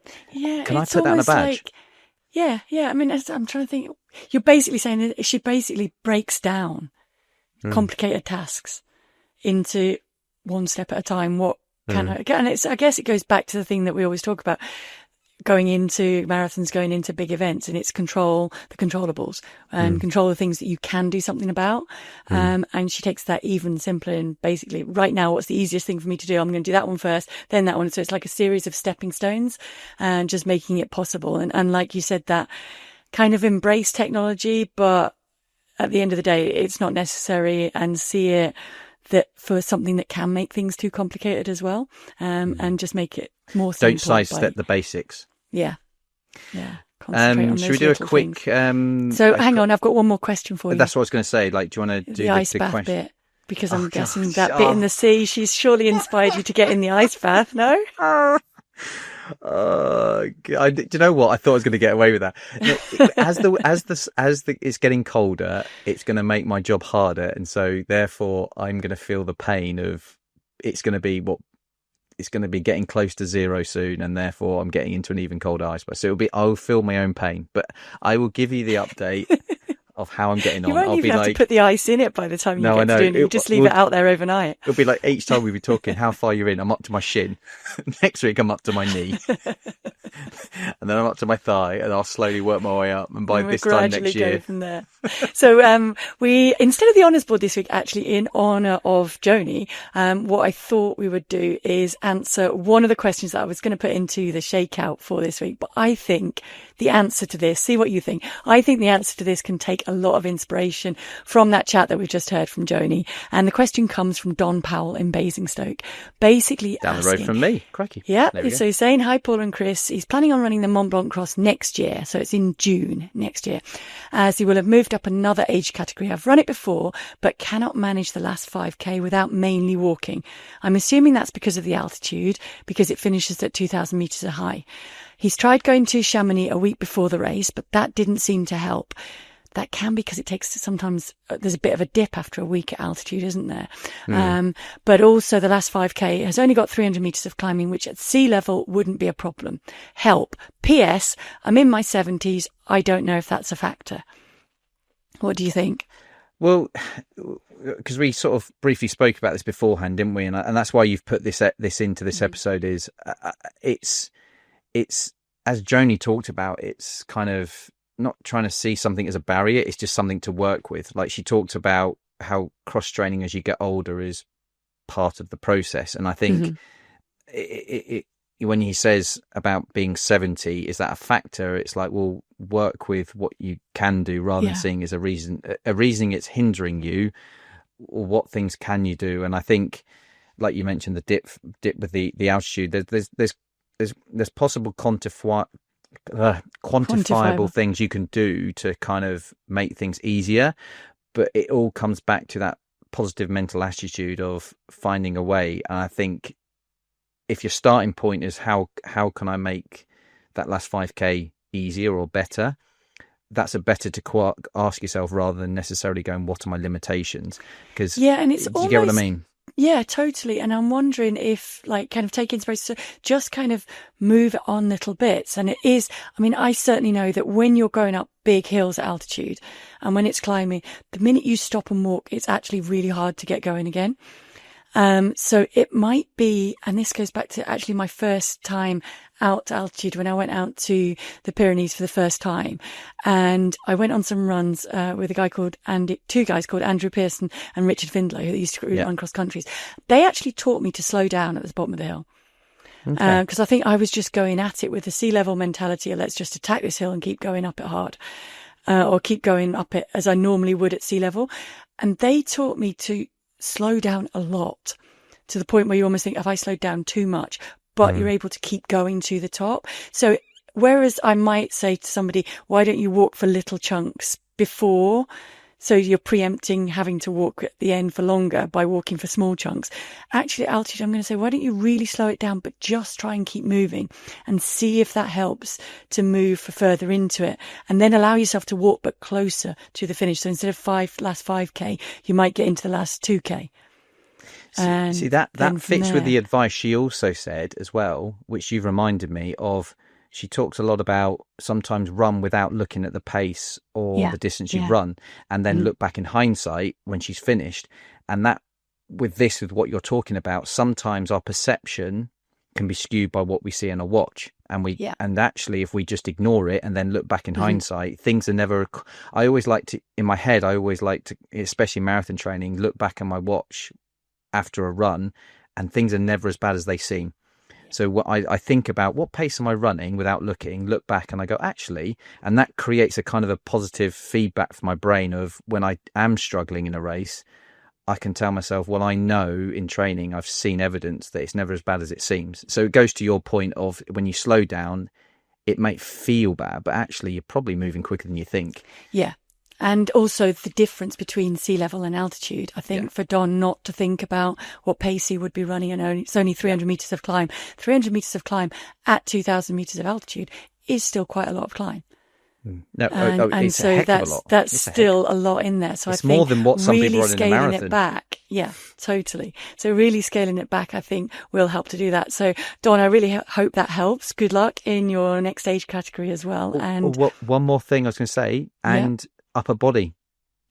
I put that on a badge? Yeah. I mean, I'm trying to think. You're basically saying that she basically breaks down complicated tasks into one step at a time. What can I? And I guess it goes back to the thing that we always talk about. Going into marathons, going into big events, and it's control the controllables and control the things that you can do something about. And she takes that even simpler, and basically right now, what's the easiest thing for me to do? I'm going to do that one first, then that one. So it's like a series of stepping stones and just making it possible. And like you said, that kind of embrace technology, but at the end of the day, it's not necessary, and see it that for something that can make things too complicated as well, and just make it more simple. Don't sidestep the basics. Yeah. Should we do a quick? So hang on, I've got one more question for you. That's what I was going to say. Like, do you want to do the ice bath question? bit? Because I'm guessing that bit in the sea, she's surely inspired you to get in the ice bath. No. Do you know what? I thought I was going to get away with that. As it's getting colder, it's going to make my job harder, and so therefore I'm going to feel the pain of it's going to be getting close to zero soon, and therefore I'm getting into an even colder ice bath. So I'll feel my own pain, but I will give you the update of how I'm getting on. You won't even have to put the ice in it by the time you get to doing it. You just leave it out there overnight. It'll be like each time we'll be talking how far you're in. I'm up to my shin. Next week I'm up to my knee. And then I'm up to my thigh, and I'll slowly work my way up. And by this time next year, go from there. So we, instead of the honours board this week, actually in honour of Joni, what I thought we would do is answer one of the questions that I was going to put into the shakeout for this week. But I think the answer to this, see what you think. I think the answer to this can take a lot of inspiration from that chat that we've just heard from Joni. And the question comes from Don Powell in Basingstoke, basically down the road from me. Crikey. Yeah. So he's saying, hi, Paul and Chris. He's planning on running the Mont Blanc Cross next year. So it's in June next year, as he will have moved up another age category. I've run it before, but cannot manage the last 5K without mainly walking. I'm assuming that's because of the altitude, because it finishes at 2,000 metres high. He's tried going to Chamonix a week before the race, but that didn't seem to help. That can be because it takes sometimes there's a bit of a dip after a week at altitude, isn't there? But also the last 5K has only got 300 metres of climbing, which at sea level wouldn't be a problem. Help. P.S. I'm in my 70s. I don't know if that's a factor. What do you think? Well, because we sort of briefly spoke about this beforehand, didn't we? And that's why you've put this into this episode. Is it's as Joni talked about, it's kind of not trying to see something as a barrier. It's just something to work with. Like she talked about how cross training as you get older is part of the process. And I think when he says about being 70, is that a factor? It's like, well, work with what you can do rather than seeing as a reason it's hindering you, or what things can you do. And I think, like you mentioned, the dip with the altitude, there's possible quantifiable things you can do to kind of make things easier, but it all comes back to that positive mental attitude of finding a way. And I think if your starting point is how can I make that last 5k easier or better, that's a better to ask yourself rather than necessarily going, what are my limitations? Because and it's do you get what I mean? Yeah, totally. And I'm wondering if, like, kind of take inspiration, so just kind of move it on little bits. And it is, I mean, I certainly know that when you're going up big hills at altitude and when it's climbing, the minute you stop and walk, it's actually really hard to get going again. So it might be, and this goes back to actually my first time out to altitude, when I went out to the Pyrenees for the first time, and I went on some runs with two guys called Andrew Pearson and Richard Findlow, who used to run cross countries. They actually taught me to slow down at the bottom of the hill. Because I think I was just going at it with the sea level mentality of let's just attack this hill and keep going up it hard, or keep going up it as I normally would at sea level. And they taught me to slow down a lot, to the point where you almost think, have I slowed down too much? But you're able to keep going to the top. So whereas I might say to somebody, why don't you walk for little chunks before? So you're preempting having to walk at the end for longer by walking for small chunks. Actually, at altitude, I'm going to say, why don't you really slow it down, but just try and keep moving and see if that helps to move for further into it, and then allow yourself to walk, but closer to the finish. So instead of last 5k, you might get into the last 2k. See, that fits with the advice she also said as well, which you've reminded me of. She talks a lot about sometimes run without looking at the pace or the distance you've run, and then look back in hindsight when she's finished. And that, with what you're talking about, sometimes our perception can be skewed by what we see on a watch. And actually, if we just ignore it and then look back in hindsight, things are never. I always like to, in my head, especially marathon training, look back at my watch after a run, and things are never as bad as they seem. So what I think about, what pace am I running without looking, look back, and I go, actually, and that creates a kind of a positive feedback for my brain of when I am struggling in a race, I can tell myself, well, I know in training, I've seen evidence that it's never as bad as it seems. So it goes to your point of when you slow down, it might feel bad, but actually you're probably moving quicker than you think. Yeah. And also the difference between sea level and altitude. I think for Don not to think about what pace he would be running, and it's only 300 metres of climb. 300 metres of climb at 2,000 metres of altitude is still quite a lot of climb. No, and it's so a heck of a lot. that's still a lot in there. So it's I think more than what some really people run in a scaling marathon. it back. Yeah, totally. So really scaling it back, I think, will help to do that. So Don, I really hope that helps. Good luck in your next age category as well. And one more thing I was going to say, and upper body.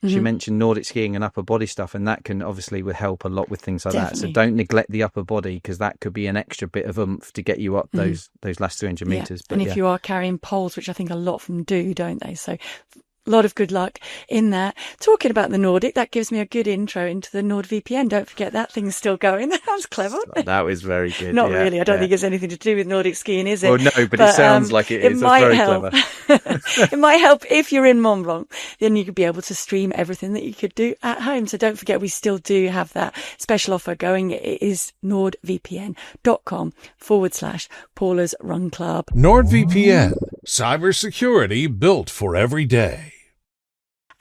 She mentioned Nordic skiing and upper body stuff, and that can obviously help a lot with things like that. So don't neglect the upper body, because that could be an extra bit of oomph to get you up those last 300 metres. But if you are carrying poles, which I think a lot of them do, don't they? So a lot of good luck in that. Talking about the Nordic, that gives me a good intro into the NordVPN. Don't forget that thing's still going. That was clever. That was very good. Not really. I don't think it's anything to do with Nordic skiing, is it? Well, no, but it sounds like it is. It's very clever. It might help if you're in Mont Blanc. Then you could be able to stream everything that you could do at home. So don't forget, we still do have that special offer going. It is nordvpn.com/Paula's Run Club. NordVPN, cybersecurity built for every day.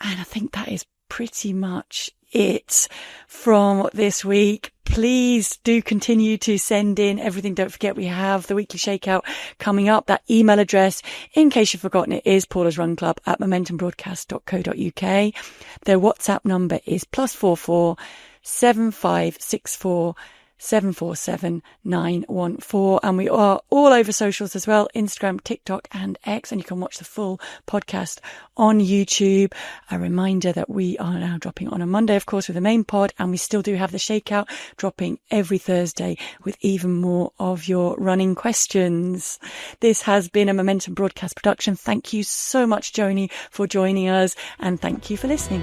And I think that is pretty much it from this week. Please do continue to send in everything. Don't forget, we have the weekly shakeout coming up. That email address, in case you've forgotten it, is paulasrunclub@momentumbroadcast.co.uk. Their WhatsApp number is +44 7564 747-914. And we are all over socials as well, Instagram, TikTok and X. And you can watch the full podcast on YouTube. A reminder that we are now dropping on a Monday, of course, with the main pod. And we still do have the Shakeout dropping every Thursday with even more of your running questions. This has been a Momentum Broadcast production. Thank you so much, Joni, for joining us. And thank you for listening.